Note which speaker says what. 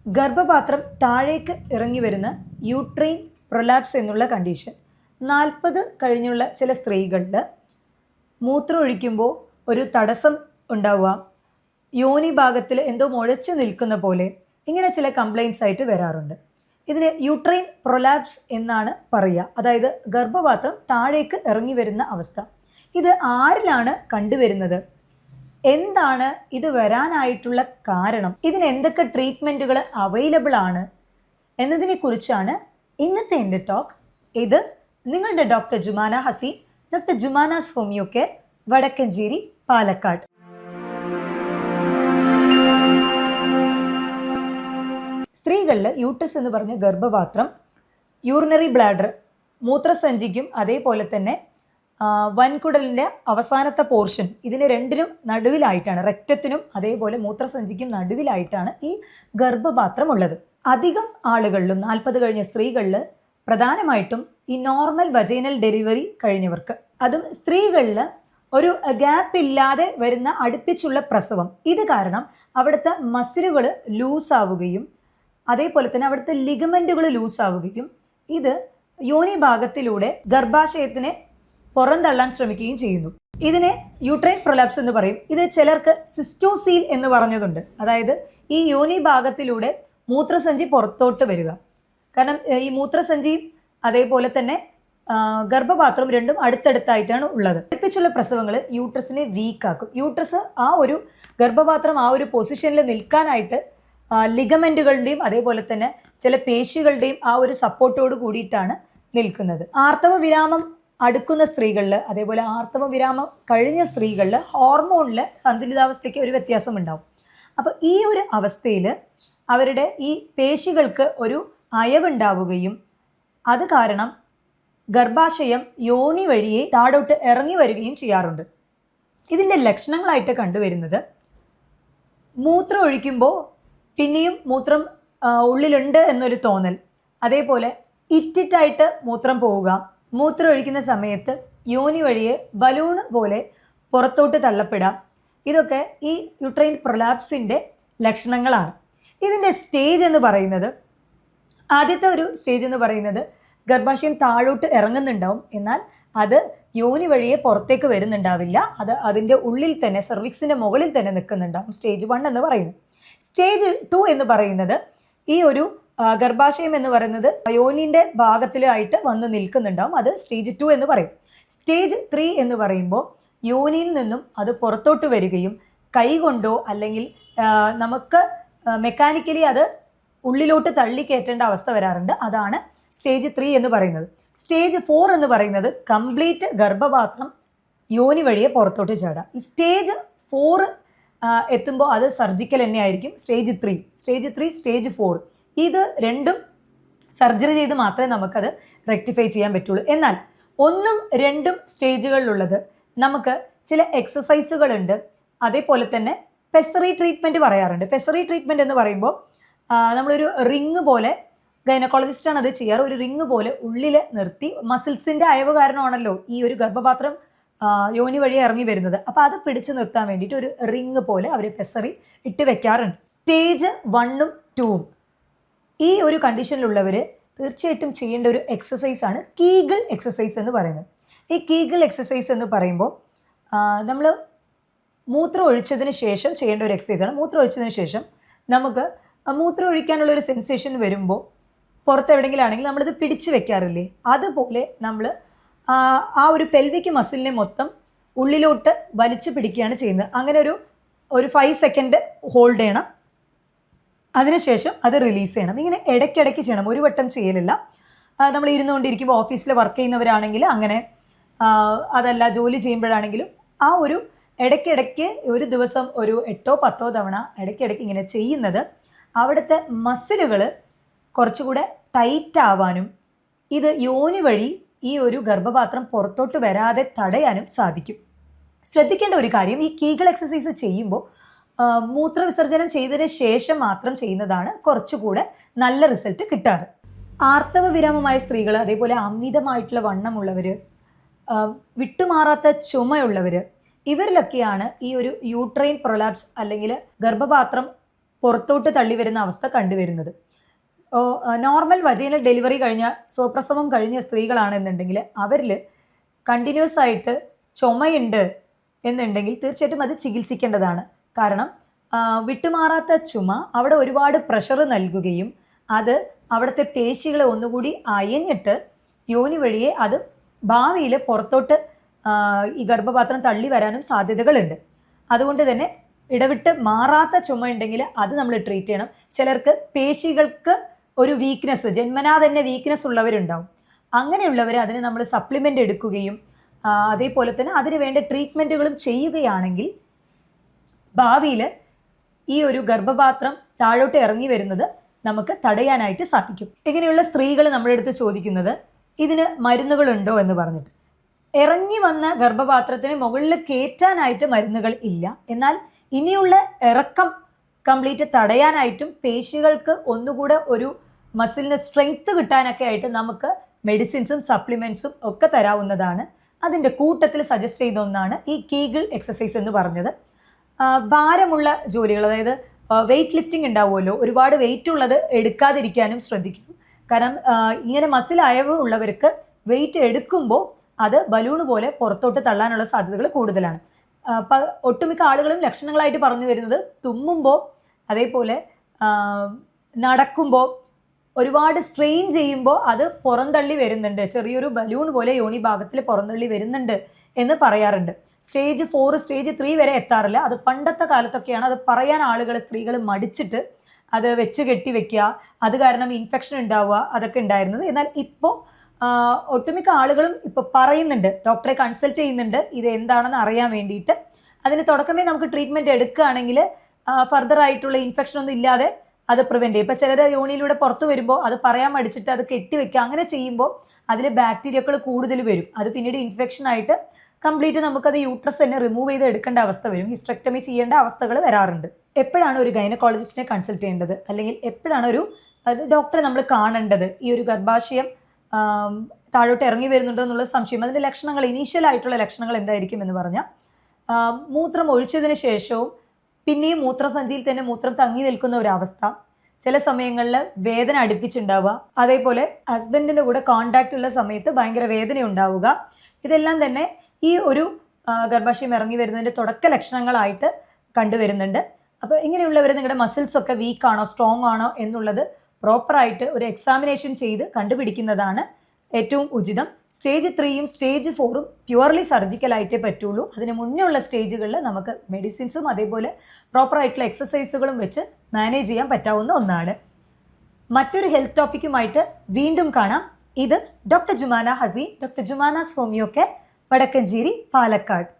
Speaker 1: ഗർഭപാത്രം താഴേക്ക് ഇറങ്ങി വരുന്ന യൂട്രൈൻ പ്രൊലാപ്സ് എന്നുള്ള കണ്ടീഷൻ 40 കഴിഞ്ഞുള്ള ചില സ്ത്രീകളിൽ മൂത്രം ഒഴിക്കുമ്പോൾ ഒരു തടസ്സം ഉണ്ടാവുക, യോനി ഭാഗത്തിൽ എന്തോ മുഴച്ചു നിൽക്കുന്ന പോലെ, ഇങ്ങനെ ചില കംപ്ലയിൻസ് ആയിട്ട് വരാറുണ്ട്. ഇതിന് യൂട്രൈൻ പ്രൊലാപ്സ് എന്നാണ് പറയുക. അതായത് ഗർഭപാത്രം താഴേക്ക് ഇറങ്ങി വരുന്ന അവസ്ഥ. ഇത് ആരിലാണ് കണ്ടുവരുന്നത്, എന്താണ് ഇത് വരാനായിട്ടുള്ള കാരണം, ഇതിന് എന്തൊക്കെ ട്രീറ്റ്മെൻറ്റുകൾ അവൈലബിൾ ആണ് എന്നതിനെ കുറിച്ചാണ് ഇന്നത്തെ എൻ്റെ ടോക്ക്. ഇത് നിങ്ങളുടെ doctor Jumana Haseen, doctor Jumana's homeo care, Vadakkanchery, Palakkad. സ്ത്രീകളിൽ യൂട്രസ് എന്ന് പറഞ്ഞ ഗർഭപാത്രം, യൂറിനറി ബ്ലാഡർ, മൂത്രസഞ്ചിക്കും അതേപോലെ തന്നെ വൻകുടലിൻ്റെ അവസാനത്തെ പോർഷൻ, ഇതിന് രണ്ടിനും നടുവിലായിട്ടാണ്, റെക്റ്റത്തിനും അതേപോലെ മൂത്രസഞ്ചിക്കും നടുവിലായിട്ടാണ് ഈ ഗർഭപാത്രം ഉള്ളത്. അധികം ആളുകളിലും 40 കഴിഞ്ഞ സ്ത്രീകളിൽ പ്രധാനമായിട്ടും ഈ നോർമൽ വജൈനൽ ഡെലിവറി കഴിഞ്ഞവർക്ക്, അതും സ്ത്രീകളിൽ ഒരു ഗ്യാപ്പ് ഇല്ലാതെ വരുന്ന അടുപ്പിച്ചുള്ള പ്രസവം, ഇത് കാരണം അവിടുത്തെ മസിലുകൾ ലൂസാവുകയും അതേപോലെ തന്നെ അവിടുത്തെ ലിഗമെൻറ്റുകൾ ലൂസാവുകയും ഇത് യോനി ഭാഗത്തിലൂടെ ഗർഭാശയത്തിനെ പുറന്തള്ളാൻ ശ്രമിക്കുകയും ചെയ്യുന്നു. ഇതിനെ യൂട്രൈൻ പ്രൊലാപ്സ് എന്ന് പറയും. ഇത് ചിലർക്ക് സിസ്റ്റോസീൽ എന്ന് പറഞ്ഞതുണ്ട്. അതായത് ഈ യോനി ഭാഗത്തിലൂടെ മൂത്രസഞ്ചി പുറത്തോട്ട് വരിക. കാരണം ഈ മൂത്രസഞ്ചിയും അതേപോലെ തന്നെ ഗർഭപാത്രവും രണ്ടും അടുത്തടുത്തായിട്ടാണ് ഉള്ളത്. അടുപ്പിച്ചുള്ള പ്രസവങ്ങൾ യൂട്രസിനെ വീക്കാക്കും. യൂട്രസ് ആ ഒരു ഗർഭപാത്രം ആ ഒരു പൊസിഷനിൽ നിൽക്കാനായിട്ട് ലിഗമെൻറ്റുകളുടെയും അതേപോലെ തന്നെ ചില പേശികളുടെയും ആ ഒരു സപ്പോർട്ടോട് കൂടിയിട്ടാണ് നിൽക്കുന്നത്. ആർത്തവ വിരാമം അടുക്കുന്ന സ്ത്രീകളിൽ അതേപോലെ ആർത്തവ വിരാമം കഴിഞ്ഞ സ്ത്രീകളിൽ ഹോർമോണിൽ സന്തുലിതാവസ്ഥയ്ക്ക് ഒരു വ്യത്യാസം ഉണ്ടാവും. അപ്പോൾ ഈ ഒരു അവസ്ഥയിൽ അവരുടെ ഈ പേശികൾക്ക് ഒരു അയവുണ്ടാവുകയും അത് കാരണം ഗർഭാശയം യോനി വഴിയെ താഴോട്ട് ഇറങ്ങി വരികയും ചെയ്യാറുണ്ട്. ഇതിൻ്റെ ലക്ഷണങ്ങളായിട്ട് കണ്ടുവരുന്നത് മൂത്രം ഒഴിക്കുമ്പോൾ പിന്നെയും മൂത്രം ഉള്ളിലുണ്ട് എന്നൊരു തോന്നൽ, അതേപോലെ ഇറ്റിറ്റായിട്ട് മൂത്രം പോവുക, മൂത്രം ഒഴിക്കുന്ന സമയത്ത് യോനി വഴിയെ ബലൂണ് പോലെ പുറത്തോട്ട് തള്ളപ്പെടാം. ഇതൊക്കെ ഈ യൂട്രൈൻ പ്രൊലാപ്സിൻ്റെ ലക്ഷണങ്ങളാണ്. ഇതിൻ്റെ സ്റ്റേജ് എന്ന് പറയുന്നത്, ആദ്യത്തെ ഒരു സ്റ്റേജ് എന്ന് പറയുന്നത് ഗർഭാശയം താഴോട്ട് ഇറങ്ങുന്നുണ്ടാവും, എന്നാൽ അത് യോനി വഴിയെ പുറത്തേക്ക് വരുന്നുണ്ടാവില്ല. അത് അതിൻ്റെ ഉള്ളിൽ തന്നെ സെർവിക്സിൻ്റെ മുകളിൽ തന്നെ നിൽക്കുന്നുണ്ടാവും. സ്റ്റേജ് 1 എന്ന് പറയുന്നത്. സ്റ്റേജ് 2 എന്ന് പറയുന്നത് ഈ ഒരു ഗർഭാശയം എന്ന് പറയുന്നത് യോനിൻ്റെ ഭാഗത്തിലായിട്ട് വന്ന് നിൽക്കുന്നുണ്ടാവും. അത് സ്റ്റേജ് 2 എന്ന് പറയും. സ്റ്റേജ് 3 എന്ന് പറയുമ്പോൾ യോനിയിൽ നിന്നും അത് പുറത്തോട്ട് വരികയും കൈകൊണ്ടോ അല്ലെങ്കിൽ നമുക്ക് മെക്കാനിക്കലി അത് ഉള്ളിലോട്ട് തള്ളിക്കയറ്റേണ്ട അവസ്ഥ വരാറുണ്ട്. അതാണ് സ്റ്റേജ് 3 എന്ന് പറയുന്നത്. സ്റ്റേജ് 4 എന്ന് പറയുന്നത് കംപ്ലീറ്റ് ഗർഭപാത്രം യോനി വഴിയെ പുറത്തോട്ട് ചാടുക. ഈ സ്റ്റേജ് 4 എത്തുമ്പോൾ അത് സർജിക്കൽ തന്നെ ആയിരിക്കും. സ്റ്റേജ് 3, സ്റ്റേജ് 4 ഇത് രണ്ടും സർജറി ചെയ്ത് മാത്രമേ നമുക്കത് റെക്ടിഫൈ ചെയ്യാൻ പറ്റുള്ളൂ. എന്നാൽ 1ഉം 2ഉം സ്റ്റേജുകളിലുള്ളത് നമുക്ക് ചില എക്സസൈസുകളുണ്ട്. അതേപോലെ തന്നെ പെസറി ട്രീറ്റ്മെൻറ്റ് പറയാറുണ്ട്. പെസറി ട്രീറ്റ്മെൻറ്റ് എന്ന് പറയുമ്പോൾ നമ്മളൊരു റിങ് പോലെ, ഗൈനക്കോളജിസ്റ്റാണ് അത് ചെയ്യാറ്, ഒരു റിങ് പോലെ ഉള്ളിൽ നിർത്തി, മസിൽസിൻ്റെ അയവ് കാരണമാണല്ലോ ഈ ഒരു ഗർഭപാത്രം യോനി വഴി ഇറങ്ങി വരുന്നത്. അപ്പോൾ അത് പിടിച്ചു നിർത്താൻ വേണ്ടിയിട്ട് ഒരു റിങ് പോലെ അവർ പെസറി ഇട്ട് വെക്കാറുണ്ട്. സ്റ്റേജ് 1ഉം 2ഉം ഈ ഒരു കണ്ടീഷനിലുള്ളവർ തീർച്ചയായിട്ടും ചെയ്യേണ്ട ഒരു എക്സസൈസാണ് കീഗിൾ എക്സസൈസ് എന്ന് പറയുന്നത്. ഈ കീഗിൾ എക്സസൈസ് എന്ന് പറയുമ്പോൾ നമ്മൾ മൂത്രം ഒഴിച്ചതിന് ശേഷം ചെയ്യേണ്ട ഒരു എക്സസൈസാണ്. മൂത്രം ഒഴിച്ചതിന് ശേഷം നമുക്ക് മൂത്രം ഒഴിക്കാനുള്ള ഒരു സെൻസേഷൻ വരുമ്പോൾ പുറത്ത് എവിടെയെങ്കിലും ആണെങ്കിൽ നമ്മളിത് പിടിച്ചു വെക്കാറില്ലേ, അതുപോലെ നമ്മൾ ആ ഒരു പെൽവിക് മസിലിനെ മൊത്തം ഉള്ളിലോട്ട് വലിച്ചു പിടിക്കുകയാണ് ചെയ്യുന്നത്. അങ്ങനെ ഒരു 5 സെക്കൻഡ് ഹോൾഡ് ചെയ്യണം, അതിനുശേഷം അത് റിലീസ് ചെയ്യണം. ഇങ്ങനെ ഇടയ്ക്കിടയ്ക്ക് ചെയ്യണം, ഒരു വട്ടം ചെയ്യലില്ല. നമ്മൾ ഇരുന്നുകൊണ്ടിരിക്കുമ്പോൾ ഓഫീസിൽ വർക്ക് ചെയ്യുന്നവരാണെങ്കിൽ അങ്ങനെ, അതല്ല ജോലി ചെയ്യുമ്പോഴാണെങ്കിലും ആ ഒരു ഇടയ്ക്കിടയ്ക്ക് ഒരു ദിവസം ഒരു 8-10 തവണ ഇടയ്ക്കിടയ്ക്ക് ഇങ്ങനെ ചെയ്യുന്നത് അവിടുത്തെ മസിലുകൾ കുറച്ചുകൂടെ ടൈറ്റ് ആവാനും ഇത് യോനി വഴി ഈ ഒരു ഗർഭപാത്രം പുറത്തോട്ട് വരാതെ തടയാനും സാധിക്കും. ശ്രദ്ധിക്കേണ്ട ഒരു കാര്യം, ഈ കീഗിൾ എക്സസൈസ് ചെയ്യുമ്പോൾ മൂത്രവിസർജനം ചെയ്തതിന് ശേഷം മാത്രം ചെയ്യുന്നതാണ് കുറച്ചുകൂടെ നല്ല റിസൾട്ട് കിട്ടാറ്. ആർത്തവ വിരാമമായ സ്ത്രീകൾ, അതേപോലെ അമിതമായിട്ടുള്ള വണ്ണമുള്ളവർ, വിട്ടുമാറാത്ത ചുമയുള്ളവർ, ഇവരിലൊക്കെയാണ് ഈ ഒരു യൂട്രൈൻ പ്രൊലാപ്സ് അല്ലെങ്കിൽ ഗർഭപാത്രം പുറത്തോട്ട് തള്ളി വരുന്ന അവസ്ഥ കണ്ടുവരുന്നത്. നോർമൽ വജൈനൽ ഡെലിവറി കഴിഞ്ഞ സ്വപ്രസവം കഴിഞ്ഞ സ്ത്രീകളാണെന്നുണ്ടെങ്കിൽ അവരിൽ കണ്ടിന്യൂസ് ആയിട്ട് ചുമയുണ്ട് എന്നുണ്ടെങ്കിൽ തീർച്ചയായിട്ടും അത് ചികിത്സിക്കേണ്ടതാണ്. കാരണം വിട്ടുമാറാത്ത ചുമ അവിടെ ഒരുപാട് പ്രഷർ നൽകുകയും അത് അവിടുത്തെ പേശികളെ ഒന്നുകൂടി അയഞ്ഞിട്ട് യോനി വഴിയെ അത് ഭാവിയിൽ പുറത്തോട്ട് ഈ ഗർഭപാത്രം തള്ളി വരാനും സാധ്യതകളുണ്ട്. അതുകൊണ്ട് തന്നെ ഇടവിട്ട് മാറാത്ത ചുമ ഉണ്ടെങ്കിൽ അത് നമ്മൾ ട്രീറ്റ് ചെയ്യണം. ചിലർക്ക് പേശികൾക്ക് ഒരു വീക്ക്നെസ്, ജന്മനാ തന്നെ വീക്ക്നെസ് ഉള്ളവരുണ്ടാവും. അങ്ങനെയുള്ളവർ അതിന് നമ്മൾ സപ്ലിമെൻ്റ് എടുക്കുകയും അതേപോലെ തന്നെ അതിന് വേണ്ട ട്രീറ്റ്മെൻറ്റുകളും ചെയ്യുകയാണെങ്കിൽ ഭാവിയിൽ ഈ ഒരു ഗർഭപാത്രം താഴോട്ട് ഇറങ്ങി വരുന്നത് നമുക്ക് തടയാനായിട്ട് സാധിക്കും. ഇങ്ങനെയുള്ള സ്ത്രീകൾ നമ്മുടെ അടുത്ത് ചോദിക്കുന്നത് ഇതിന് മരുന്നുകളുണ്ടോ എന്ന് പറഞ്ഞിട്ട്. ഇറങ്ങി വന്ന ഗർഭപാത്രത്തിന് മുകളിൽ കയറ്റാനായിട്ട് മരുന്നുകൾ ഇല്ല. എന്നാൽ ഇനിയുള്ള ഇറക്കം കംപ്ലീറ്റ് തടയാനായിട്ടും പേശികൾക്ക് ഒന്നുകൂടെ ഒരു മസിലിന് സ്ട്രെങ്ത് കിട്ടാനൊക്കെ ആയിട്ട് നമുക്ക് മെഡിസിൻസും സപ്ലിമെൻറ്റ്സും ഒക്കെ തരാവുന്നതാണ്. അതിൻ്റെ കൂട്ടത്തിൽ സജസ്റ്റ് ചെയ്ത ഒന്നാണ് ഈ കീഗിൾ എക്സസൈസ് എന്ന് പറഞ്ഞത്. ഭാരമുള്ള ജോലികൾ, അതായത് വെയ്റ്റ് ലിഫ്റ്റിംഗ് ഉണ്ടാവുമല്ലോ, ഒരുപാട് വെയിറ്റ് ഉള്ളത് എടുക്കാതിരിക്കാനും ശ്രദ്ധിക്കുന്നു. കാരണം ഇങ്ങനെ മസിൽ അയവ് ഉള്ളവർക്ക് വെയിറ്റ് എടുക്കുമ്പോൾ അത് ബലൂണ് പോലെ പുറത്തോട്ട് തള്ളാനുള്ള സാധ്യതകൾ കൂടുതലാണ്. ഒട്ടുമിക്ക ആളുകളും ലക്ഷണങ്ങളായിട്ട് പറഞ്ഞു വരുന്നത് തുമ്മുമ്പോൾ, അതേപോലെ നടക്കുമ്പോൾ, ഒരുപാട് സ്ട്രെയിൻ ചെയ്യുമ്പോൾ അത് പുറന്തള്ളി വരുന്നുണ്ട്, ചെറിയൊരു ബലൂൺ പോലെ യോനി ഭാഗത്തിൽ പുറന്തള്ളി വരുന്നുണ്ട് എന്ന് പറയാറുണ്ട്. സ്റ്റേജ് 4 സ്റ്റേജ് 3 വരെ എത്താറില്ല. അത് പണ്ടത്തെ കാലത്തൊക്കെയാണ്. അത് പറയാൻ ആളുകൾ, സ്ത്രീകൾ മടിച്ചിട്ട് അത് വെച്ച് കെട്ടി വെക്കുക, അത് കാരണം ഇൻഫെക്ഷൻ ഉണ്ടാവുക, അതൊക്കെ ഉണ്ടായിരുന്നത്. എന്നാൽ ഇപ്പോൾ ഒട്ടുമിക്ക ആളുകളും ഇപ്പോൾ പറയുന്നുണ്ട്, ഡോക്ടറെ കൺസൾട്ട് ചെയ്യുന്നുണ്ട് ഇത് എന്താണെന്ന് അറിയാൻ വേണ്ടിയിട്ട്. അതിന് തുടക്കമേ നമുക്ക് ട്രീറ്റ്മെൻറ്റ് എടുക്കുകയാണെങ്കിൽ ഫർദർ ആയിട്ടുള്ള ഇൻഫെക്ഷൻ ഒന്നും ഇല്ലാതെ അത് പ്രിവെൻറ്റ് ചെയ്യും. ഇപ്പോൾ ചിലർ യോനിയിലൂടെ പുറത്ത് വരുമ്പോൾ അത് പറയാൻ മടിച്ചിട്ട് അത് കെട്ടിവെക്കുക, അങ്ങനെ ചെയ്യുമ്പോൾ അതിൽ ബാക്ടീരിയകൾ കൂടുതൽ വരും. അത് പിന്നീട് ഇൻഫെക്ഷൻ ആയിട്ട് കംപ്ലീറ്റ് നമുക്കത് യൂട്രസ് തന്നെ റിമൂവ് ചെയ്ത് എടുക്കേണ്ട അവസ്ഥ വരും. ഹിസ്റ്ററക്ടമി ചെയ്യേണ്ട അവസ്ഥകൾ വരാറുണ്ട്. എപ്പോഴാണ് ഒരു ഗൈനക്കോളജിസ്റ്റിനെ കൺസൾട്ട് ചെയ്യേണ്ടത്, അല്ലെങ്കിൽ എപ്പോഴാണ് ഒരു ഡോക്ടറെ നമ്മൾ കാണേണ്ടത്? ഈ ഒരു ഗർഭാശയം താഴോട്ട് ഇറങ്ങി വരുന്നുണ്ടോ എന്നുള്ള സംശയം, അതിൻ്റെ ലക്ഷണങ്ങൾ, ഇനീഷ്യൽ ആയിട്ടുള്ള ലക്ഷണങ്ങൾ എന്തായിരിക്കും എന്ന് പറഞ്ഞാൽ, മൂത്രം ഒഴിച്ചതിന് ശേഷവും പിന്നെയും മൂത്രസഞ്ചിയിൽ തന്നെ മൂത്രം തങ്ങി നിൽക്കുന്ന ഒരവസ്ഥ, ചില സമയങ്ങളിൽ വേദന അടുപ്പിച്ചുണ്ടാവുക, അതേപോലെ ഹസ്ബൻഡിൻ്റെ കൂടെ കോണ്ടാക്റ്റ് ഉള്ള സമയത്ത് ഭയങ്കര വേദന ഉണ്ടാവുക, ഇതെല്ലാം തന്നെ ഈ ഒരു ഗർഭാശയം ഇറങ്ങി വരുന്നതിൻ്റെ തുടക്ക ലക്ഷണങ്ങളായിട്ട് കണ്ടുവരുന്നുണ്ട്. അപ്പോൾ ഇങ്ങനെയുള്ളവർ നിങ്ങളുടെ മസിൽസൊക്കെ വീക്കാണോ സ്ട്രോങ് ആണോ എന്നുള്ളത് പ്രോപ്പറായിട്ട് ഒരു എക്സാമിനേഷൻ ചെയ്ത് കണ്ടുപിടിക്കുന്നതാണ് ഏറ്റവും ഉചിതം. സ്റ്റേജ് 3യും സ്റ്റേജ് 4ഉം പ്യുവർലി സർജിക്കലായിട്ടേ പറ്റുള്ളൂ. അതിന് മുന്നേ ഉള്ള സ്റ്റേജുകളിൽ നമുക്ക് മെഡിസിൻസും അതേപോലെ പ്രോപ്പറായിട്ടുള്ള എക്സസൈസുകളും വെച്ച് മാനേജ് ചെയ്യാൻ പറ്റാവുന്ന ഒന്നാണ്. മറ്റൊരു ഹെൽത്ത് ടോപ്പിക്കുമായിട്ട് വീണ്ടും കാണാം. ഇത് doctor Jumana Haseen, doctor Jumana's homeo care, Vadakkanchery, Palakkad.